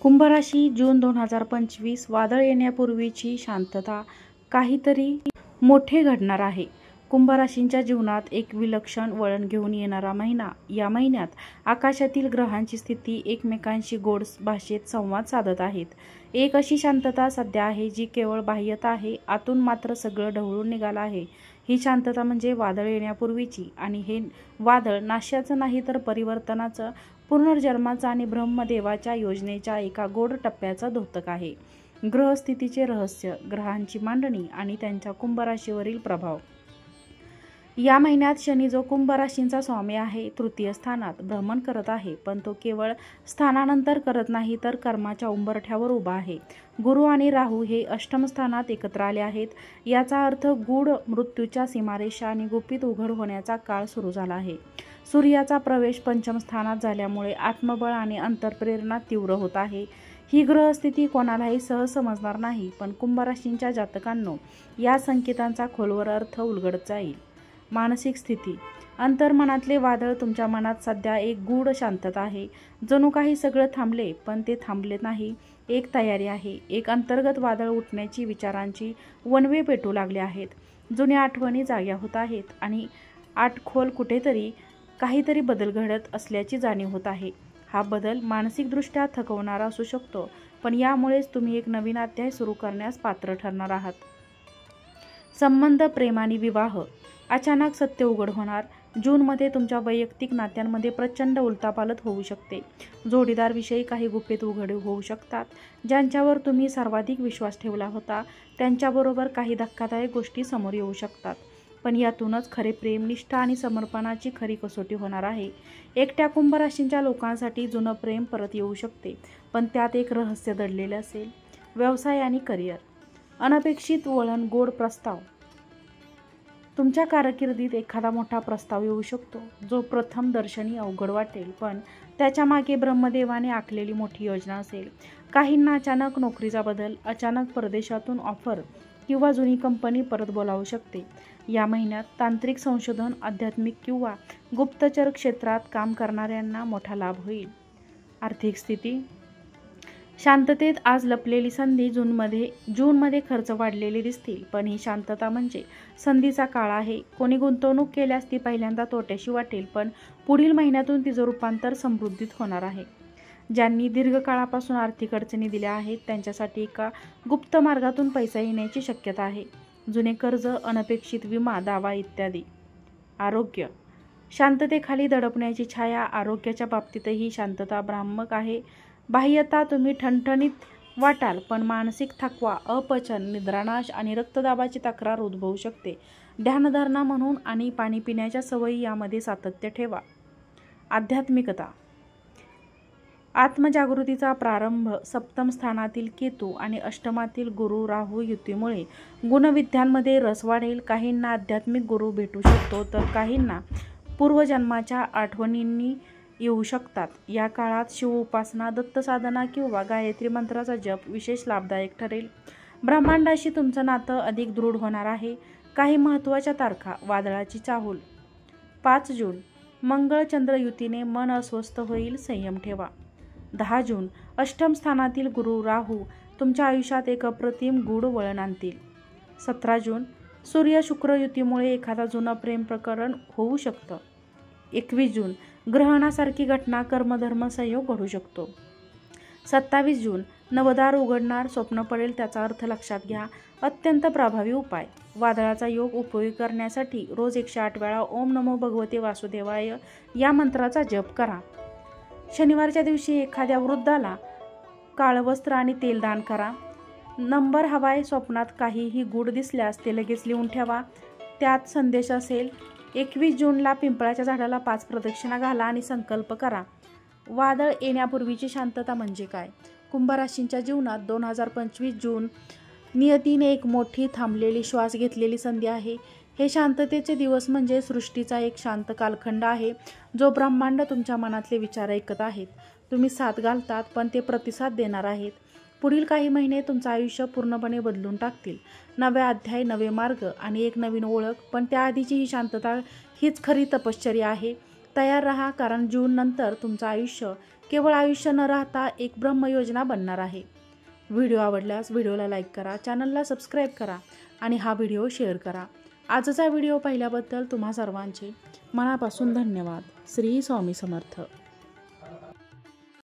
कुंभ राशी जून 2025 वादळ येण्यापूर्वीची शांतता. काहीतरी मोठे घडणार आहे. कुंभ राशींच्या जीवनात एक विलक्षण वळण घेऊन येणारा महिना. या महिन्यात आकाशातील ग्रहांची स्थिती एकमेकांशी गोड भाषेत संवाद साधत आहेत. एक अशी शांतता सध्या आहे जी केवळ बाह्यता आहे, आतून मात्र सगळं ढवळून निघालं आहे. ही शांतता म्हणजे वादळ येण्यापूर्वीची, आणि हे वादळ नाश्याचं नाही तर परिवर्तनाचं, पुनर्जन्माचा आणि ब्रह्मदेवाच्या योजनेच्या एका गोड टप्प्याचं द्योतक आहे. ग्रहस्थितीचे रहस्य, ग्रहांची मांडणी आणि त्यांचा कुंभ राशीवरील प्रभाव. या महिन्यात शनी, जो कुंभ राशींचा स्वामी आहे, तृतीय स्थानात भ्रमण करत आहे. पण तो केवळ स्थानानंतर करत नाही तर कर्माच्या उंबरठ्यावर उभा आहे. गुरु आणि राहू हे अष्टम स्थानात एकत्र आले आहेत. याचा अर्थ गूढ मृत्यूच्या सीमारेषा आणि गुपित उघड होण्याचा काळ सुरू झाला आहे. सूर्याचा प्रवेश पंचम स्थानात झाल्यामुळे आत्मबळ आणि अंतर्प्रेरणा तीव्र होत आहे. ही ग्रहस्थिती कोणालाही सहज समजणार नाही, पण कुंभ राशींच्या जातकांनो या संकेतांचा खोलवर अर्थ उलगडत जाईल. मानसिक स्थिती. अंतर्मनातले वादळ. तुमच्या मनात सध्या एक गूढ शांतता आहे. जणू काही सगळं थांबले, पण ते थांबले नाही. एक तयारी आहे. एक अंतर्गत वादळ उठण्याची, विचारांची वणवे पेटू लागले आहेत. जुन्या आठवणी जाग्या होत आहेत आणि आतखोल कुठेतरी काहीतरी बदल घडत असल्याची जाणीव होत आहे. हा बदल मानसिकदृष्ट्या थकवणारा असू शकतो, पण यामुळेच तुम्ही एक नवीन अध्याय सुरू करण्यास पात्र ठरणार आहात. संबंध, प्रेम आणि विवाह. अचानक सत्य उघड होणार. जूनमध्ये तुमच्या वैयक्तिक नात्यांमध्ये प्रचंड उलथापालथ होऊ शकते. जोडीदारविषयी काही गुपित उघड होऊ शकतात. ज्यांच्यावर तुम्ही सर्वाधिक विश्वास ठेवला होता त्यांच्याबरोबर काही धक्कादायक गोष्टी समोर येऊ शकतात. पण यातूनच खरे प्रेम, निष्ठा आणि समर्पणाची खरी कसोटी होणार आहे. एकट्या कुंभ राशींच्या लोकांसाठी जुनं प्रेम परत येऊ शकते, पण त्यात एक रहस्य दडलेले असेल. व्यवसाय आणि करिअर. अनपेक्षित वळण, गोड प्रस्ताव. तुमच्या कारकिर्दीत एखादा मोठा प्रस्ताव येऊ शकतो, जो प्रथम दर्शनी अवघड वाटेल, पण त्याच्या मागे ब्रह्मदेवाने आखलेली मोठी योजना असेल. काहींना अचानक नोकरीचा बदल, अचानक परदेशातून ऑफर किंवा जुनी कंपनी परत बोलावू शकते. या महिन्यात तांत्रिक संशोधन, आध्यात्मिक किंवा गुप्तचर क्षेत्रात काम करणाऱ्यांना मोठा लाभ होईल. आर्थिक स्थिती. शांततेत आज लपलेली संधी. जूनमध्ये खर्च वाढलेले दिसतील, पण ही शांतता म्हणजे संधीचा काळ आहे. कोणी गुंतवणूक केल्यास ती पहिल्यांदा तोट्याशी वाटेल, पण पुढील महिन्यातून तिचं रूपांतर समृद्धीत होणार आहे. ज्यांनी दीर्घकाळापासून आर्थिक अडचणी दिल्या आहेत त्यांच्यासाठी एका गुप्त मार्गातून पैसा येण्याची शक्यता आहे. जुने कर्ज, अनपेक्षित विमा दावा इत्यादी. आरोग्य. शांततेखाली दडपण्याची छाया. आरोग्याच्या बाबतीतही शांतता भ्रामक आहे. बाह्यता तुम्ही ठणठणीत वाटाल, पण मानसिक थकवा, अपचन, निद्रानाश आणि रक्तदाबाची तक्रार उद्भवू शकते. ध्यानधारणा म्हणून आणि पाणी पिण्याच्या सवयी यामध्ये सातत्य ठेवा. आध्यात्मिकता. आत्मजागृतीचा प्रारंभ. सप्तम स्थानातील केतू आणि अष्टमातील गुरु राहू युतीमुळे गुणविद्यांमध्ये रस वाढेल. काहींना आध्यात्मिक गुरु भेटू शकतो, तर काहींना पूर्वजन्माच्या आठवणींनी येऊ शकतात. या काळात शिव उपासना, दत्तसाधना किंवा गायत्री मंत्राचा जप विशेष लाभदायक ठरेल. ब्रह्मांडाशी तुमचं नातं अधिक दृढ होणार आहे. काही महत्त्वाच्या तारखा. वादळाची चाहूल. 5 जून मंगळ चंद्र युतीने मन अस्वस्थ होईल, संयम ठेवा. 10 जून अष्टम स्थानातील गुरु राहू तुमच्या आयुष्यात एक अप्रतिम गूढ वळण आणतील. 17 जून सूर्य शुक्र युतीमुळे एखादा जुनं प्रेम प्रकरण होऊ शकतं. 21 जून ग्रहणासारखी घटना, कर्मधर्म संयोग घडू शकतो. 27 जून नवदार उघडणार, स्वप्न पडेल, त्याचा अर्थ लक्षात घ्या. अत्यंत प्रभावी उपाय. वादळाचा योग उपयोगी करण्यासाठी रोज 108 वेळा ओम नमो भगवते वासुदेवाय या मंत्राचा जप करा. शनिवारच्या दिवशी एखाद्या वृद्धाला काळं वस्त्र आणि तेल दान करा. नंबर हवाय. स्वप्नात काहीही गूढ दिसल्यास ते लगेच लिहून ठेवा, त्यात संदेश असेल. 21 जूनला पिंपळाच्या झाडाला 5 प्रदक्षिणा घाला आणि संकल्प करा. वादळ येण्यापूर्वीची शांतता म्हणजे काय? कुंभ राशींच्या जीवनात 2025 जून नियतीने एक मोठी थांबलेली, श्वास घेतलेली संधी आहे. हे शांततेचे दिवस म्हणजे सृष्टीचा एक शांत कालखंड आहे, जो ब्रह्मांड तुमच्या मनातले विचार ऐकत आहेत. तुम्ही साथ घालतात, पण ते प्रतिसाद देणार आहेत. पुढील काही महिने तुमचं आयुष्य पूर्णपणे बदलून टाकतील. नवे अध्याय, नवे मार्ग आणि एक नवीन ओळख. पण त्याआधीची ही शांतता हीच खरी तपश्चर्या आहे. तयार राहा, कारण जून नंतर तुमचं आयुष्य केवळ आयुष्य न राहता एक ब्रह्मयोजना बनणार आहे. व्हिडिओ आवडल्यास व्हिडिओला लाईक करा, चॅनलला सबस्क्राईब करा आणि हा व्हिडिओ शेअर करा. आजचा व्हिडिओ पाहिल्याबद्दल तुम्हा सर्वांचे मनापासून धन्यवाद. श्री स्वामी समर्थ.